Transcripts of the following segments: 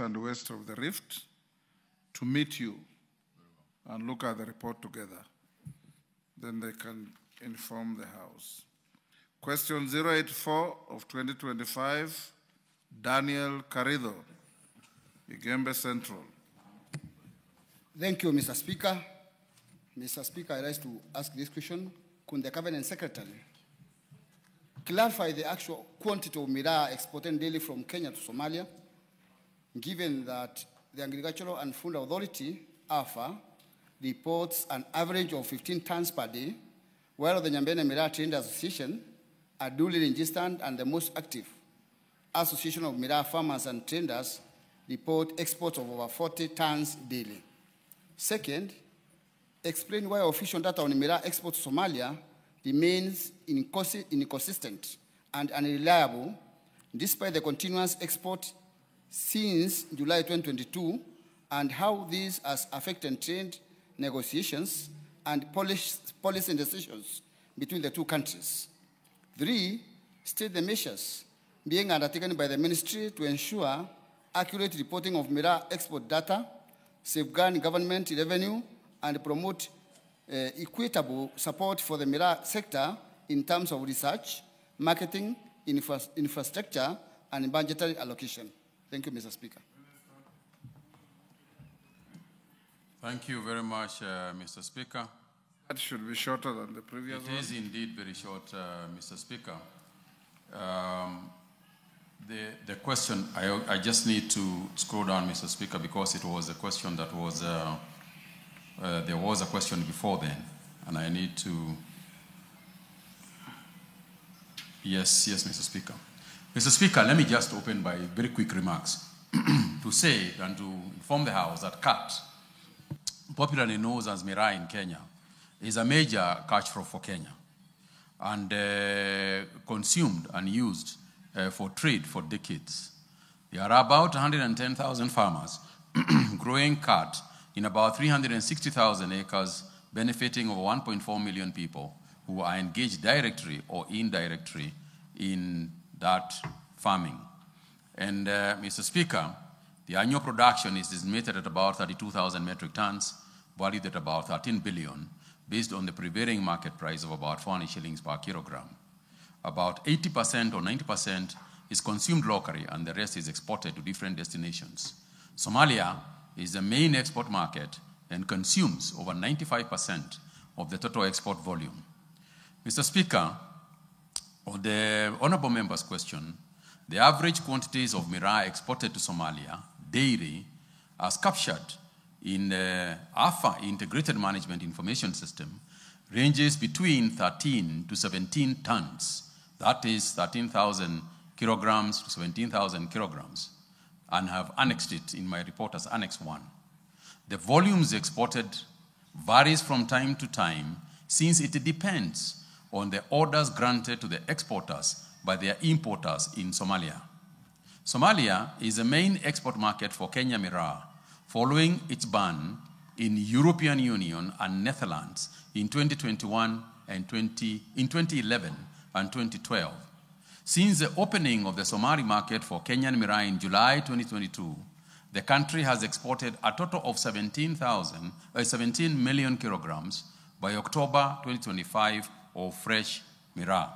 and west of the Rift to meet you and look at the report together. Then they can inform the House. Question 084 of 2025, Daniel Carrido, Igembe Central. Thank you, Mr. Speaker. Mr. Speaker, I rise to ask this question. Could the Cabinet Secretary clarify the actual quantity of Miraa exported daily from Kenya to Somalia, given that the Agricultural and Food Authority, AFA, reports an average of 15 tons per day, while the Nyambene Miraa Trade Association, a duly registered and the most active association of Miraa farmers and traders, report exports of over 40 tons daily. Second, explain why official data on Miraa export to Somalia remains inconsistent and unreliable despite the continuous export since July 2022, and how this has affected trade negotiations and policy decisions between the two countries. 3, state the measures being undertaken by the ministry to ensure accurate reporting of Miraa export data, safeguard government revenue, and promote equitable support for the Miraa sector in terms of research, marketing, infrastructure, and budgetary allocation. Thank you, Mr. Speaker. Thank you very much, Mr. Speaker. That should be shorter than the previous one. It is indeed very short, Mr. Speaker. The question, I just need to scroll down, Mr. Speaker, because it was a question that was, there was a question before then, and I need to, yes, Mr. Speaker. Mr. Speaker, let me just open by very quick remarks to say and to inform the House that khat, popularly known as Miraa in Kenya, is a major cash crop for Kenya and consumed and used for trade for decades. There are about 110,000 farmers growing khat in about 360,000 acres, benefiting over 1.4 million people who are engaged directly or indirectly in that farming. And Mr. Speaker, the annual production is estimated at about 32,000 metric tons, valued at about 13 billion, based on the prevailing market price of about 400 shillings per kilogram. About 80% or 90% is consumed locally, and the rest is exported to different destinations. Somalia is the main export market and consumes over 95% of the total export volume. Mr. Speaker, on the honorable member's question, the average quantities of Miraa exported to Somalia daily, as captured in the AFA Integrated Management Information System, ranges between 13 to 17 tons. That is 13,000 kilograms to 17,000 kilograms, and have annexed it in my report as Annex 1. The volumes exported varies from time to time, since it depends on the orders granted to the exporters by their importers in Somalia. Somalia is the main export market for Kenya Miraa, following its ban in European Union and Netherlands in 2021 and 2011 and 2012. Since the opening of the Somali market for Kenyan Miraa in July 2022, the country has exported a total of 17 million kilograms by October 2025 of fresh Miraa.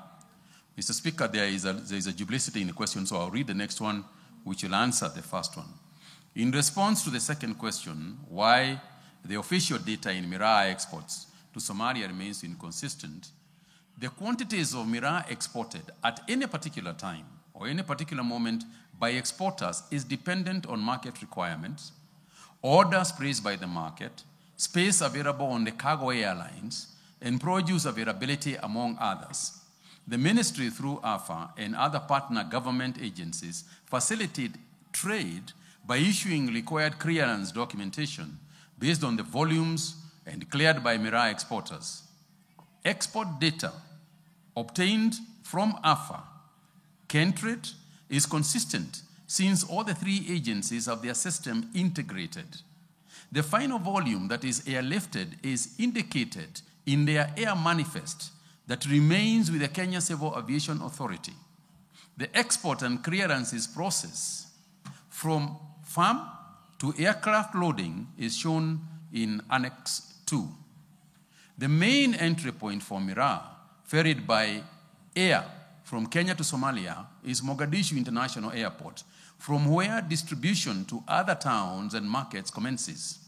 Mr. Speaker, there is a duplicity in the question, so I'll read the next one, which will answer the first one. In response to the second question, why the official data in Miraa exports to Somalia remains inconsistent, the quantities of Miraa exported at any particular time or any particular moment by exporters is dependent on market requirements, orders placed by the market, space available on the cargo airlines, and produce availability, among others. The ministry, through AFA and other partner government agencies, facilitate trade by issuing required clearance documentation based on the volumes and cleared by Miraa exporters. Export data obtained from AFA, Kentrade, is consistent since all the three agencies have their system integrated. The final volume that is airlifted is indicated in their air manifest that remains with the Kenya Civil Aviation Authority. The export and clearances process from farm to aircraft loading is shown in Annex 2. The main entry point for Miraa, ferried by air from Kenya to Somalia, is Mogadishu International Airport, from where distribution to other towns and markets commences.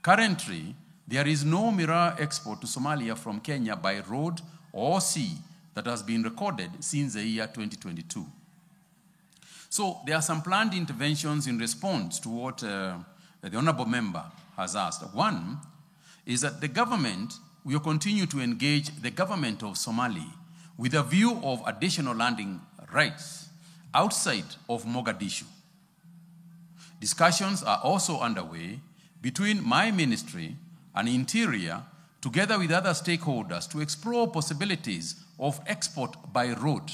Currently, there is no Miraa export to Somalia from Kenya by road or sea that has been recorded since the year 2022. So there are some planned interventions in response to what the Honorable Member has asked. One is that the government will continue to engage the government of Somalia with a view of additional landing rights outside of Mogadishu. Discussions are also underway between my ministry and Interior, together with other stakeholders, to explore possibilities of export by road.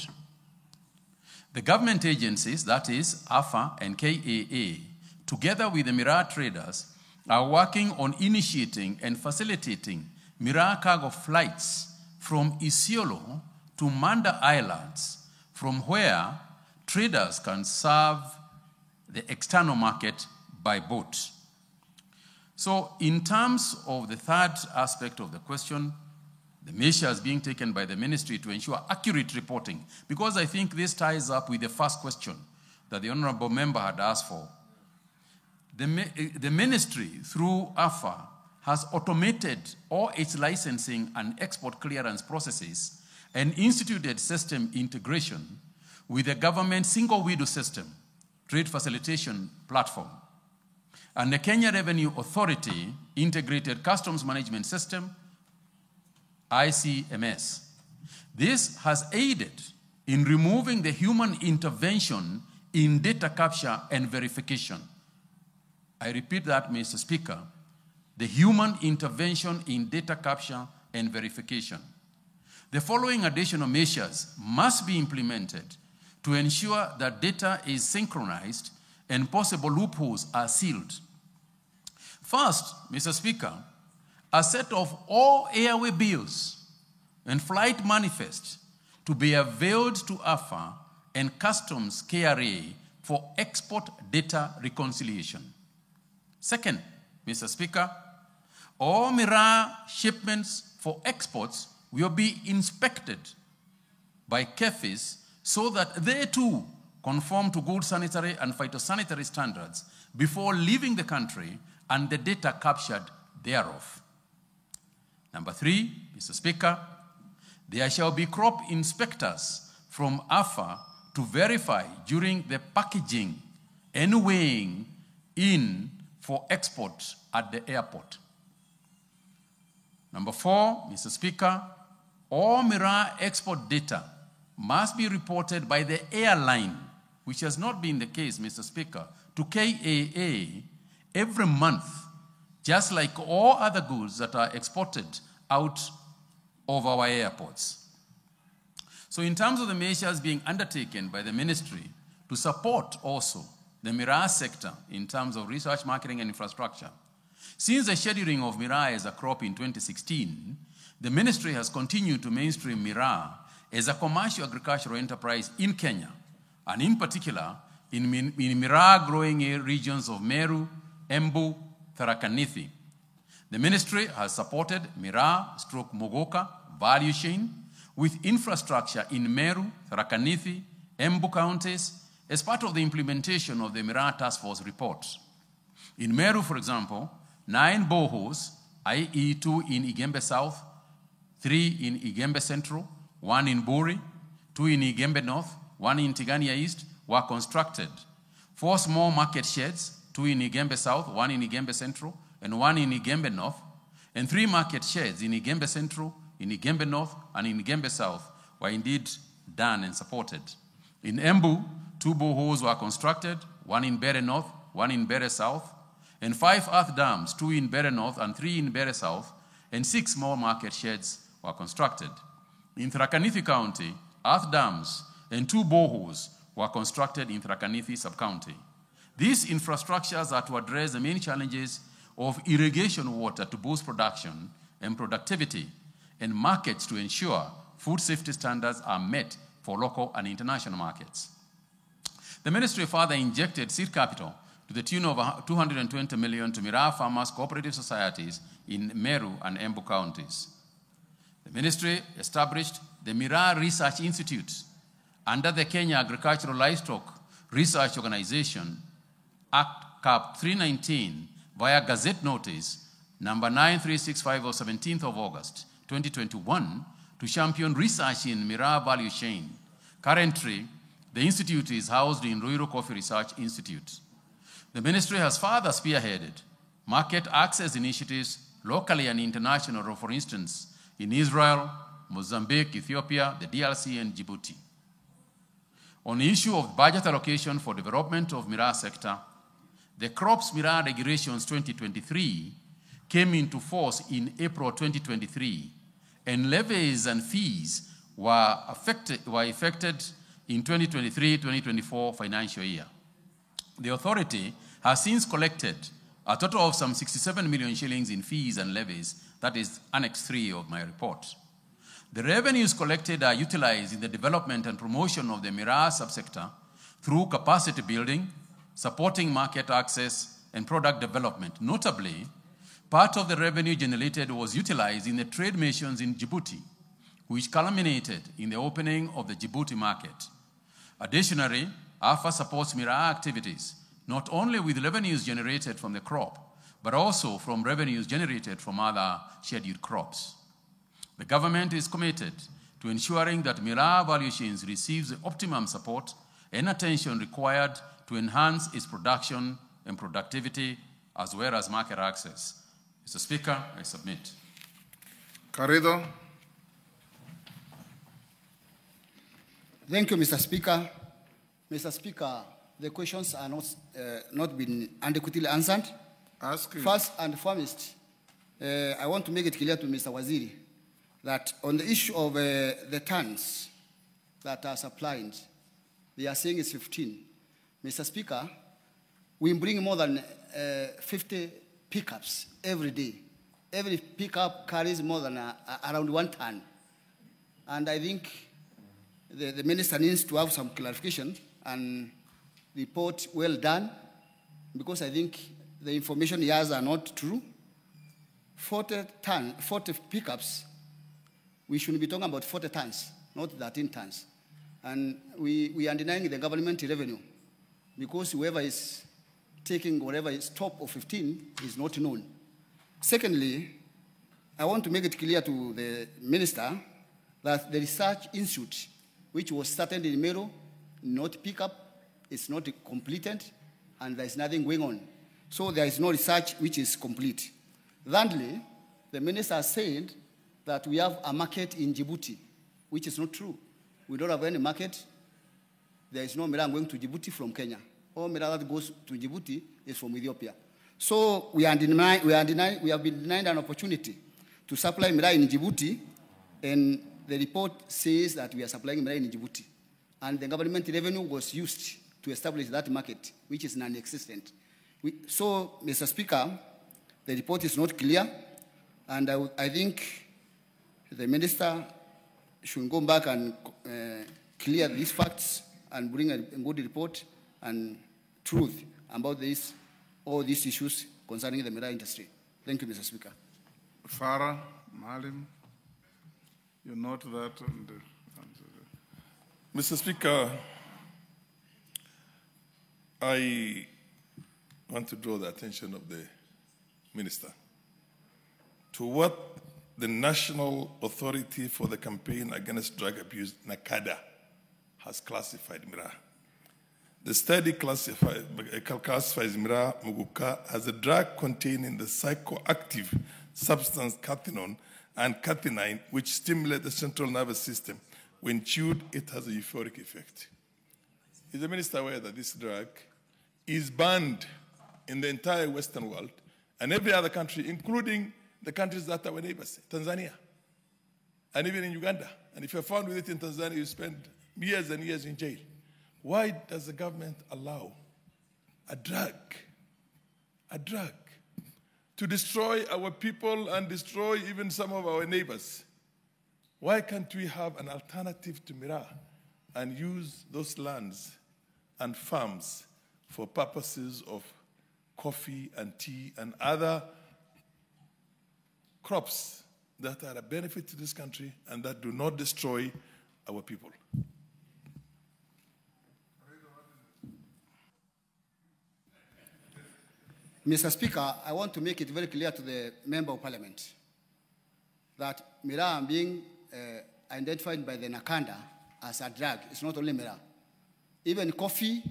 The government agencies, that is AFA and KAA, together with the Miraa traders, are working on initiating and facilitating Miraa cargo flights from Isiolo to Manda Islands, from where traders can serve the external market by boat. So in terms of the third aspect of the question, the measures being taken by the ministry to ensure accurate reporting, because I think this ties up with the first question that the Honorable Member had asked for. The ministry, through AFA, has automated all its licensing and export clearance processes and instituted system integration with the government single window system, trade facilitation platform, and the Kenya Revenue Authority Integrated Customs Management System, ICMS. This has aided in removing the human intervention in data capture and verification. I repeat that, Mr. Speaker, the human intervention in data capture and verification. The following additional measures must be implemented to ensure that data is synchronized and possible loopholes are sealed. First, Mr. Speaker, a set of all airway bills and flight manifests to be availed to AFA and Customs KRA for export data reconciliation. Second, Mr. Speaker, all Miraa shipments for exports will be inspected by KShs so that they too conform to good sanitary and phytosanitary standards before leaving the country and the data captured thereof. Number three, Mr. Speaker, there shall be crop inspectors from AFA to verify during the packaging and weighing in for export at the airport. Number four, Mr. Speaker, all Miraa export data must be reported by the airline, which has not been the case, Mr. Speaker, to KAA every month, just like all other goods that are exported out of our airports. So in terms of the measures being undertaken by the ministry to support also the Miraa sector in terms of research, marketing, and infrastructure, since the scheduling of Miraa as a crop in 2016, the ministry has continued to mainstream Miraa as a commercial agricultural enterprise in Kenya, and in particular in Miraa growing regions of Meru, Embu, Tharaka Nithi. The ministry has supported Miraa/Mogoka value chain with infrastructure in Meru, Tharaka Nithi, Embu counties as part of the implementation of the Miraa Task Force report. In Meru, for example, 9 boreholes, i.e. 2 in Igembe South, 3 in Igembe Central, 1 in Buri, 2 in Igembe North, 1 in Tigania East, were constructed. 4 small market sheds, 2 in Igembe South, 1 in Igembe Central, and 1 in Igembe North, and 3 market sheds in Igembe Central, in Igembe North, and in Igembe South were indeed done and supported. In Embu, 2 boreholes were constructed, 1 in Bere North, 1 in Bere South, and 5 earth dams, 2 in Bere North and 3 in Bere South, and 6 small market sheds were constructed. In Tharaka Nithi County, earth dams and 2 boreholes were constructed in Tharaka Nithi sub-county. These infrastructures are to address the main challenges of irrigation water to boost production and productivity, and markets to ensure food safety standards are met for local and international markets. The ministry further injected seed capital to the tune of 220 million to Miraa Farmers Cooperative Societies in Meru and Embu counties. The ministry established the Miraa Research Institute under the Kenya Agricultural Livestock Research Organization, Act Cap 319, via Gazette Notice number 9365 of 17th of August 2021 to champion research in Miraa value chain. Currently, the institute is housed in Ruiru Coffee Research Institute. The ministry has further spearheaded market access initiatives locally and internationally, for instance, in Israel, Mozambique, Ethiopia, the DRC, and Djibouti. On the issue of budget allocation for development of Miraa sector, the Crops Miraa Regulations 2023 came into force in April 2023, and levies and fees were effected in 2023-2024 financial year. The authority has since collected a total of some 67 million shillings in fees and levies. That is Annex 3 of my report. The revenues collected are utilized in the development and promotion of the Miraa subsector through capacity building, supporting market access, and product development. Notably, part of the revenue generated was utilized in the trade missions in Djibouti, which culminated in the opening of the Djibouti market. Additionally, AFA supports Miraa activities, not only with revenues generated from the crop, but also from revenues generated from other scheduled crops. The government is committed to ensuring that Miraa value chains receives the optimum support and attention required to enhance its production and productivity, as well as market access. Mr. Speaker, I submit. Carrido. Thank you, Mr. Speaker. Mr. Speaker, the questions are not been adequately answered. First and foremost, I want to make it clear to Mr. Waziri that on the issue of the tons that are supplied, they are saying it's 15. Mr. Speaker, we bring more than 50 pickups every day. Every pickup carries more than around 1 ton. And I think the minister needs to have some clarification and report well done, because I think the information he has are not true. 40 pickups, we should be talking about 40 tons, not 13 tons. And we are denying the government revenue, because whoever is taking whatever is top of 15 is not known. Secondly, I want to make it clear to the minister that the research institute, which was started in Meru, not pick up, it's not completed, and there is nothing going on. So there is no research which is complete. Thirdly, the minister said that we have a market in Djibouti, which is not true. We don't have any market. There is no Miraa going to Djibouti from Kenya. All Miraa that goes to Djibouti is from Ethiopia. So we have been denied an opportunity to supply Miraa in Djibouti, and the report says that we are supplying Miraa in Djibouti. And the government revenue was used to establish that market, which is non-existent. So, Mr. Speaker, the report is not clear, and I think the minister should go back and clear these facts and bring a good report and truth about all these issues concerning the Miraa industry. Thank you, Mr. Speaker. Farah, Malim, you note that. Mr. Speaker, I want to draw the attention of the minister to what the National Authority for the Campaign Against Drug Abuse, NACADA, has classified Miraa. The study classifies Miraa Muguka as a drug containing the psychoactive substance cathinone and cathinine, which stimulate the central nervous system. When chewed, it has a euphoric effect. Is the minister aware that this drug is banned in the entire Western world and every other country, including the countries that are our neighbors, Tanzania, and even in Uganda? And if you're found with it in Tanzania, you spend years and years in jail. Why does the government allow a drug to destroy our people and destroy even some of our neighbors? Why can't we have an alternative to Miraa and use those lands and farms for purposes of coffee and tea and other crops that are a benefit to this country and that do not destroy our people. Mr. Speaker, I want to make it very clear to the Member of Parliament that Miraa being identified by the Nakanda as a drug. It's not only Miraa. Even coffee,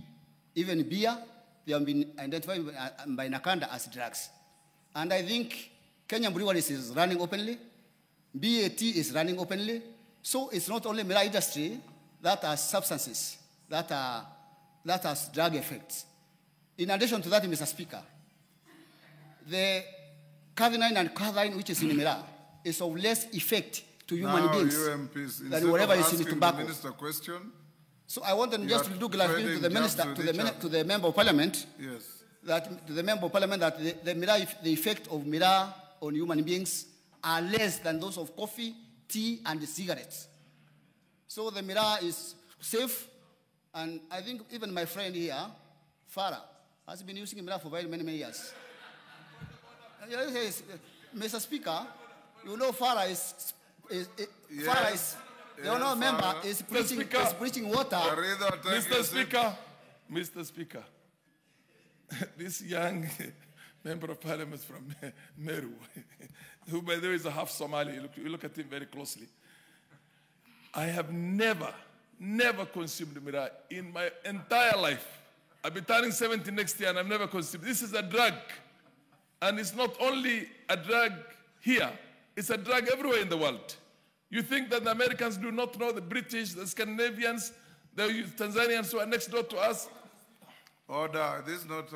even beer, they have been identified by Nakanda as drugs. And I think Kenyan breweries is running openly. BAT is running openly. So it's not only Miraa industry that has substances that has drug effects. In addition to that, Mr. Speaker, the 𝐃𝐜𝐸𝐿 and 𝐾𝐜𝐿, which is in Miraa, is of less effect to human beings than whatever is in tobacco. The minister question, so I want them just to do clarification to the minister, to the Member of Parliament, yes, that to the Member of Parliament that the effect of Miraa on human beings are less than those of coffee, tea, and cigarettes. So the Miraa is safe, and I think even my friend here, Farah, has been using Miraa for very many, many years. Mr. Speaker, you know Farah is the honourable member is preaching water. Mr. Speaker, this young member of parliament from Meru, who by the way is a half Somali, you look at him very closely. I have never consumed Miraa in my entire life. I'll be turning 70 next year and I've never consumed. This is a drug. And it's not only a drug here, it's a drug everywhere in the world. You think that the Americans do not know, the British, the Scandinavians, the Tanzanians who are next door to us? Order, this is not